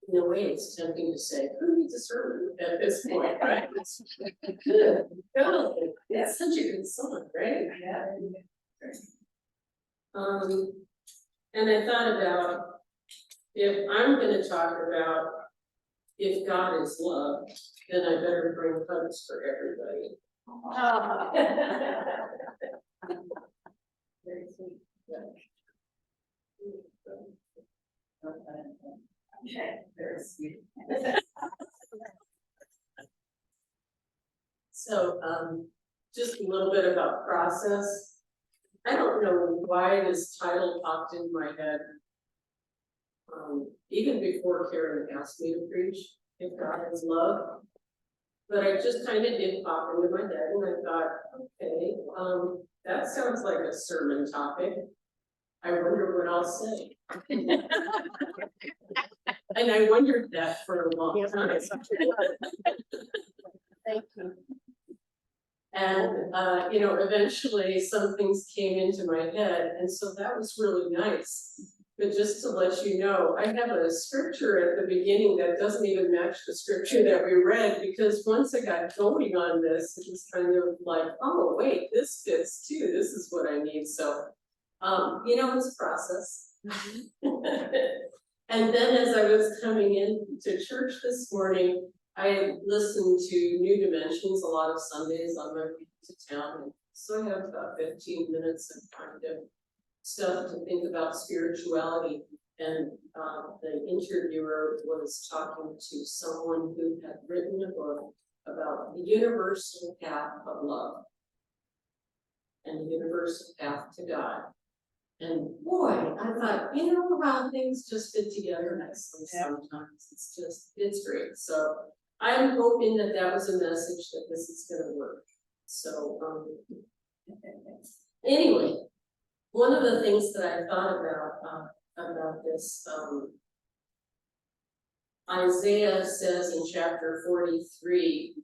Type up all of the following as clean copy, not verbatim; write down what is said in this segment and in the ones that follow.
in a way, it's tempting to say, who needs a sermon at this point, right? Good, God, that's such a good song, right? Yeah. And I thought about, if I'm gonna talk about if God is love, then I better bring hugs for everybody. Very sweet. Okay, very sweet. So, just a little bit about process. I don't know why this title popped in my head. Even before Karen asked me to preach, if God is love. But I just kind of did pop into my head and I thought, okay, that sounds like a sermon topic. I wonder what I'll say. And I wondered that for a long time. Thank you. And, you know, eventually some things came into my head, and so that was really nice. But just to let you know, I have a scripture at the beginning that doesn't even match the scripture that we read, because once I got going on this, it was kind of like, oh, wait, this fits too, this is what I need, so, you know, it's a process. And then as I was coming into church this morning, I listened to New Dimensions a lot of Sundays on my way to town, and so I have about 15 minutes of kind of stuff to think about spirituality. And the interviewer was talking to someone who had written a book about the universal path of love and the universal path to God. And boy, I thought, you know how things just fit together nicely sometimes. It's great. So I'm hoping that that was a message that this is going to work. So anyway, one of the things that I thought about this, Isaiah says in chapter 43,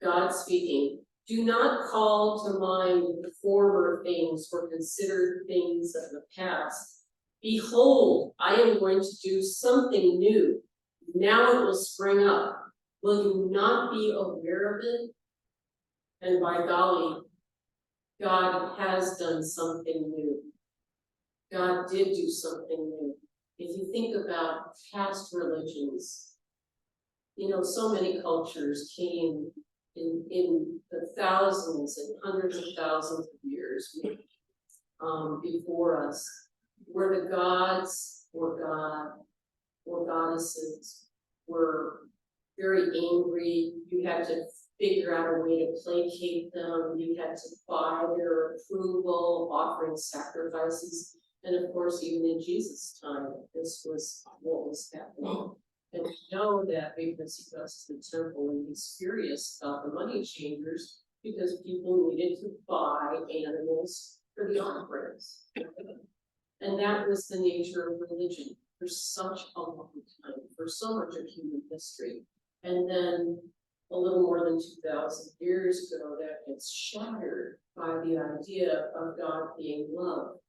God speaking, do not call to mind the former things or consider things of the past. Behold, I am going to do something new. Now it will spring up. Will you not be aware of it? And by golly, God has done something new. God did do something new. If you think about past religions, you know, so many cultures came in the thousands and hundreds of thousands of years before us, where the gods or God or goddesses were very angry. You had to figure out a way to placate them. You had to buy their approval, offering sacrifices. And of course, even in Jesus' time, this was what was happening. And we know that because he goes to the temple and he's furious about the money changers because people needed to buy animals for the offerings. And that was the nature of religion for such a long time, for so much of human history. And then a little more than 2,000 years ago, that gets shattered by the idea of God being love.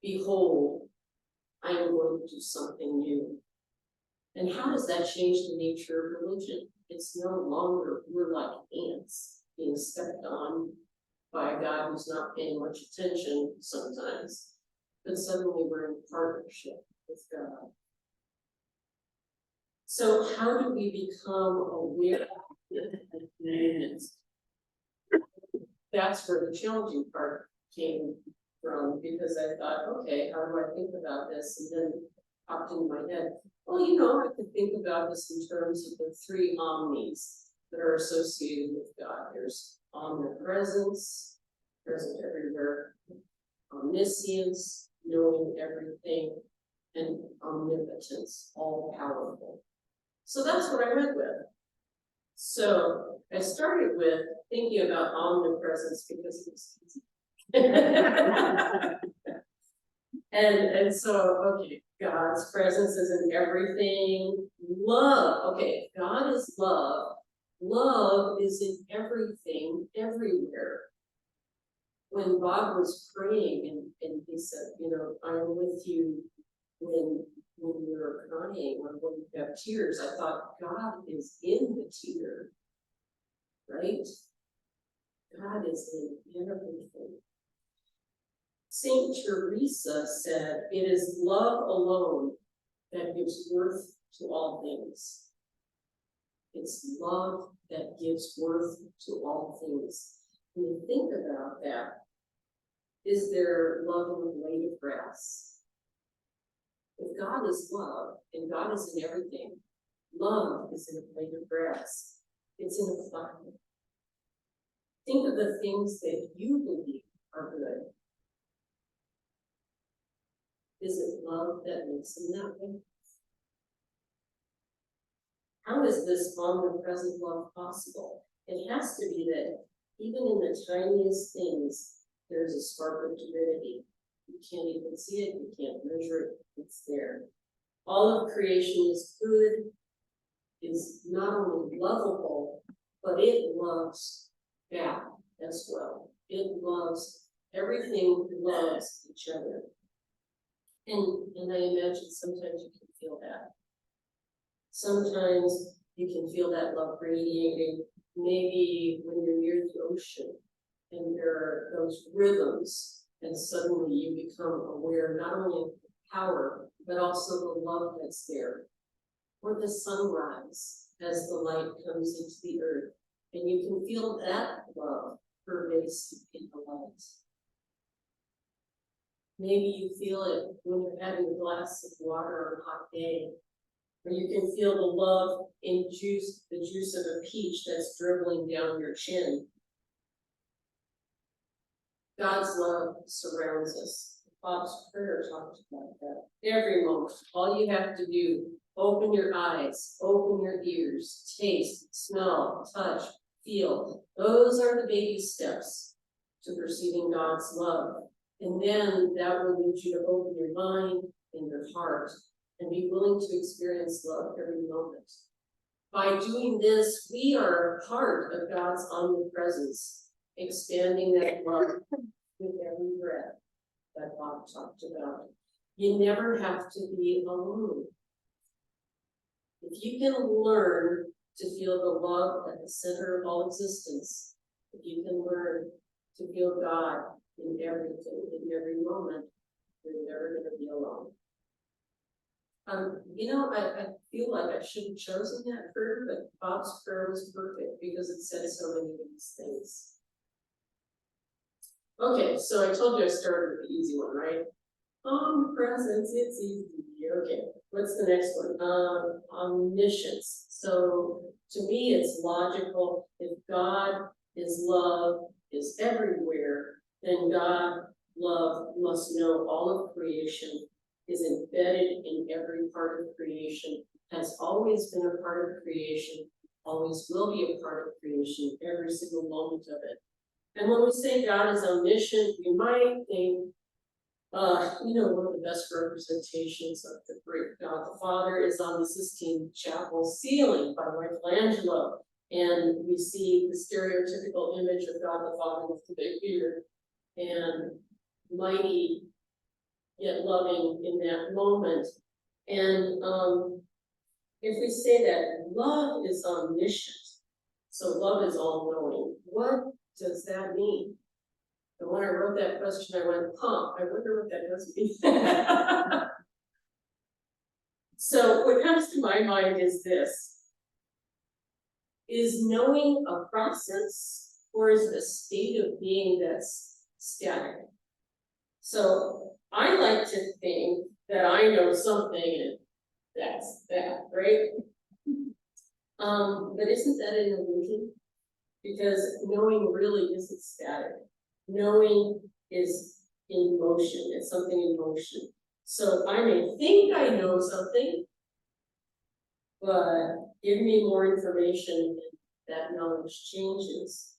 Behold, I am going to do something new. And how does that change the nature of religion? It's no longer, we're like ants being stepped on by a God who's not paying much attention sometimes, but suddenly we're in partnership with God. So how do we become aware of the newness? That's where the challenging part came from, because I thought, okay, how do I think about this? And then popped into my head, well, you know, I could think about this in terms of the three omnis that are associated with God. There's omnipresence, present everywhere, omniscience, knowing everything, and omnipotence, all powerful. So that's what I went with. So I started with thinking about omnipresence because it was easy. And so, okay, God's presence is in everything. Love, okay, God is love. Love is in everything, everywhere. When Bob was praying and he said, you know, I'm with you when you're crying or when you have tears, I thought God is in the tear, right? God is in everything. Saint Teresa said, "It is love alone that gives worth to all things." It's love that gives worth to all things. When you think about that, is there love in a blade of grass? If God is love, and God is in everything, love is in a blade of grass. It's in a flower. Think of the things that you believe are good. Is it love that makes them that way? How is this omnipresent love possible? It has to be that even in the tiniest things, there's a spark of divinity. You can't even see it, you can't measure it, it's there. All of creation is good, is not only lovable, but it loves back as well. It loves, everything loves each other. And I imagine sometimes you can feel that. Sometimes you can feel that love radiating, maybe when you're near the ocean and there are those rhythms, and suddenly you become aware not only of the power, but also the love that's there. Or the sunrise as the light comes into the earth, and you can feel that love pervasive in the light. Maybe you feel it when you're having a glass of water on a hot day, or you can feel the love in the juice of a peach that's dribbling down your chin. God's love surrounds us. Bob's prayer talked about that. Every moment, all you have to do, open your eyes, open your ears, taste, smell, touch, feel. Those are the baby steps to perceiving God's love. And then that will lead you to open your mind and your heart and be willing to experience love every moment. By doing this, we are part of God's omnipresence, expanding that love with every breath that Bob talked about. You never have to be alone. If you can learn to feel the love at the center of all existence, if you can learn to feel God in everything, in every moment, you're never going to be alone. I feel like I should have chosen that prayer, but Bob's prayer was perfect because it said so many of these things. Okay, so I told you I started with the easy one, right? Omnipresence, it's easy. Okay, what's the next one? Omniscience. So to me, it's logical. If God is love, is everywhere, then God, love, must know all of creation, is embedded in every part of creation, has always been a part of creation, always will be a part of creation, every single moment of it. And when we say God is omniscient, we might think, one of the best representations of the great God the Father is on the Sistine Chapel ceiling by Michelangelo. And we see the stereotypical image of God the Father with the big beard and mighty yet loving in that moment. And if we say that love is omniscient, so love is all-knowing, what does that mean? And when I wrote that question, I went, I wonder what that does mean. So what comes to my mind is this. Is knowing a process, or is it a state of being that's static? So I like to think that I know something and that's that, right? But isn't that an illusion? Because knowing really isn't static. Knowing is in motion, it's something in motion. So I may think I know something, but give me more information and that knowledge changes.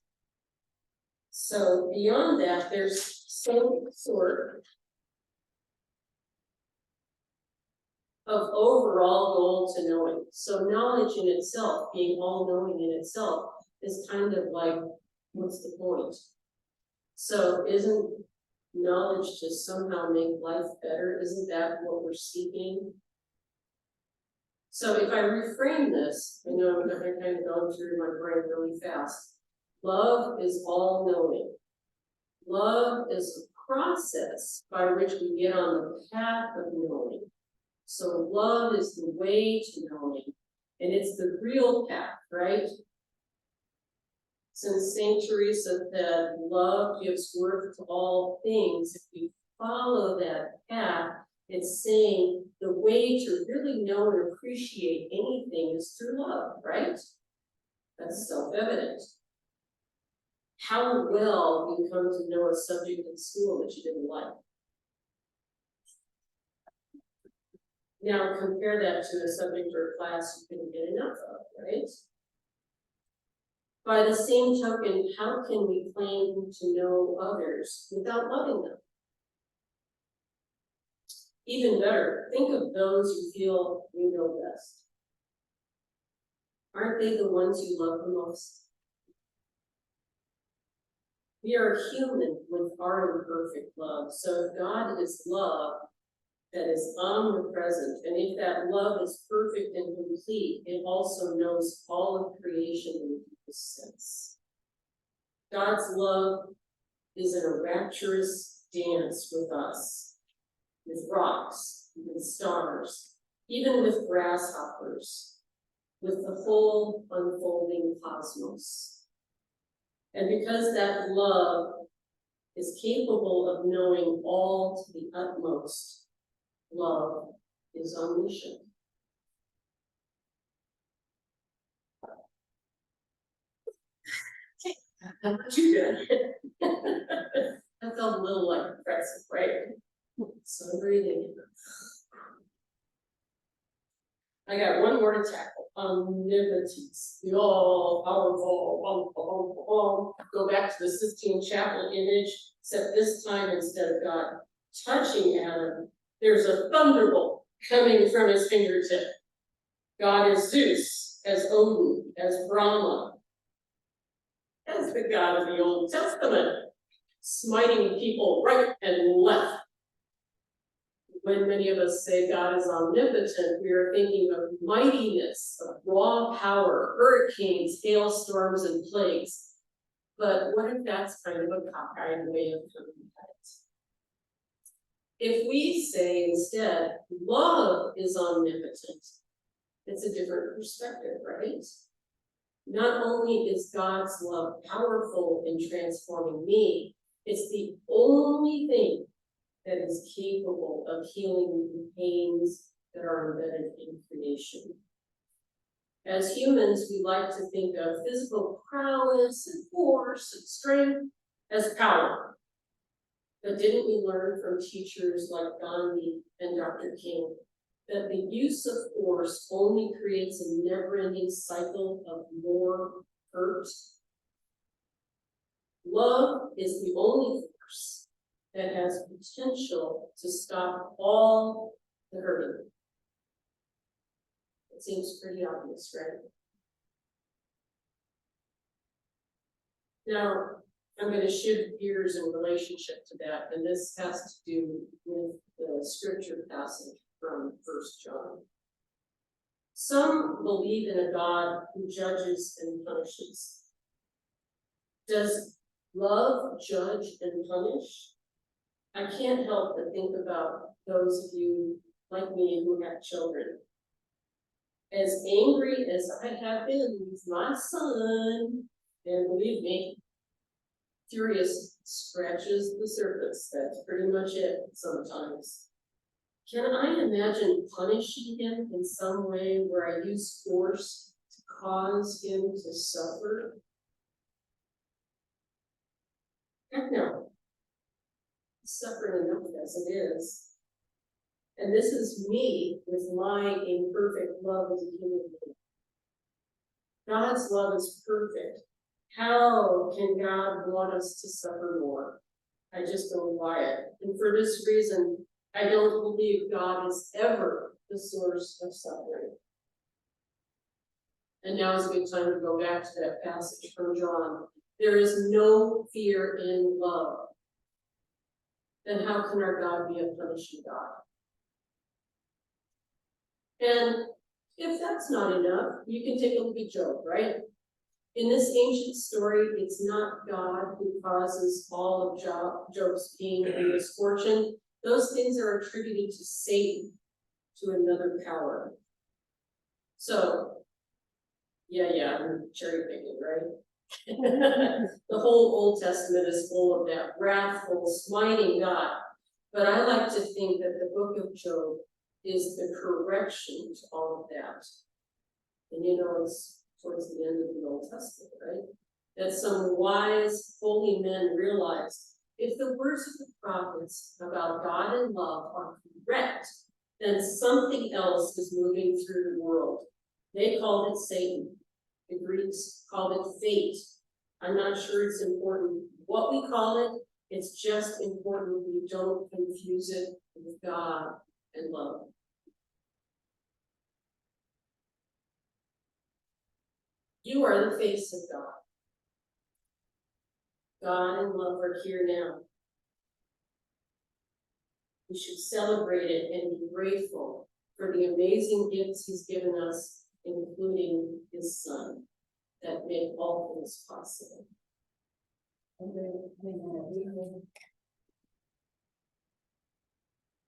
So beyond that, there's some sort of overall goal to knowing. So knowledge in itself, being all knowing in itself, is kind of like, what's the point? So isn't knowledge to somehow make life better? Isn't that what we're seeking? So if I reframe this, I know I'm kind of going through my brain really fast. Love is all knowing. Love is a process by which we get on the path of knowing. So love is the way to knowing, and it's the real path, right? Since Saint Teresa said, love gives worth to all things, if you follow that path, it's saying the way to really know and appreciate anything is through love, right? That's self-evident. How well do you come to know a subject in school that you didn't like? Now compare that to a subject or class you couldn't get enough of, right? By the same token, how can we claim to know others without loving them? Even better, think of those you feel you know best. Aren't they the ones you love the most? We are human with our imperfect love. So if God is love that is omnipresent, and if that love is perfect and complete, it also knows all of creation in the deepest sense. God's love is in a rapturous dance with us, with rocks, with stars, even with grasshoppers, with the whole unfolding cosmos. And because that love is capable of knowing all to the utmost, love is omniscient. How about you doing? That felt a little like impressive, right? So breathing. I got one more to tackle. Omnipotence. The all powerful. Go back to the Sistine Chapel image, except this time instead of God touching Adam, there's a thunderbolt coming from his fingertip. God is Zeus, as Odin, as Brahma, as the God of the Old Testament, smiting people right and left. When many of us say God is omnipotent, we are thinking of mightiness, of raw power, hurricanes, hailstorms, and plagues. But what if that's kind of a cockeyed way of coming at it? If we say instead, love is omnipotent, it's a different perspective, right? Not only is God's love powerful in transforming me, it's the only thing that is capable of healing the pains that are embedded in creation. As humans, we like to think of physical prowess and force and strength as power. But didn't we learn from teachers like Gandhi and Dr. King that the use of force only creates a never-ending cycle of more hurt? Love is the only force that has potential to stop all the hurting. It seems pretty obvious, right? Now, I'm going to shift gears in relationship to that, and this has to do with the scripture passage from 1 John. Some believe in a God who judges and punishes. Does love judge and punish? I can't help but think about those of you like me who have children. As angry as I have been with my son, and believe me, furious scratches the surface. That's pretty much it sometimes. Can I imagine punishing him in some way where I use force to cause him to suffer? Heck no. He's suffering enough as it is. And this is me with my imperfect love as a human being. God's love is perfect. How can God want us to suffer more? I just don't buy it. And for this reason, I don't believe God is ever the source of suffering. And now is a good time to go back to that passage from John. There is no fear in love. Then how can our God be a punishing God? And if that's not enough. You can take a look at Job, right? In this ancient story, it's not God who causes all of Job's pain and misfortune. Those things are attributed to Satan, to another power. So, yeah, I'm cherry picking, right? The whole Old Testament is full of that wrathful, smiting God. But I like to think that the book of Job is the correction to all of that. And it's towards the end of the Old Testament, right? That some wise, holy men realized if the words of the prophets about God and love are correct, then something else is moving through the world. They called it Satan. The Greeks called it fate. I'm not sure it's important what we call it. It's just important we don't confuse it with God and love. You are the face of God. God and love are here now. We should celebrate it and be grateful for the amazing gifts He's given us, including His Son, that make all things possible. Amen.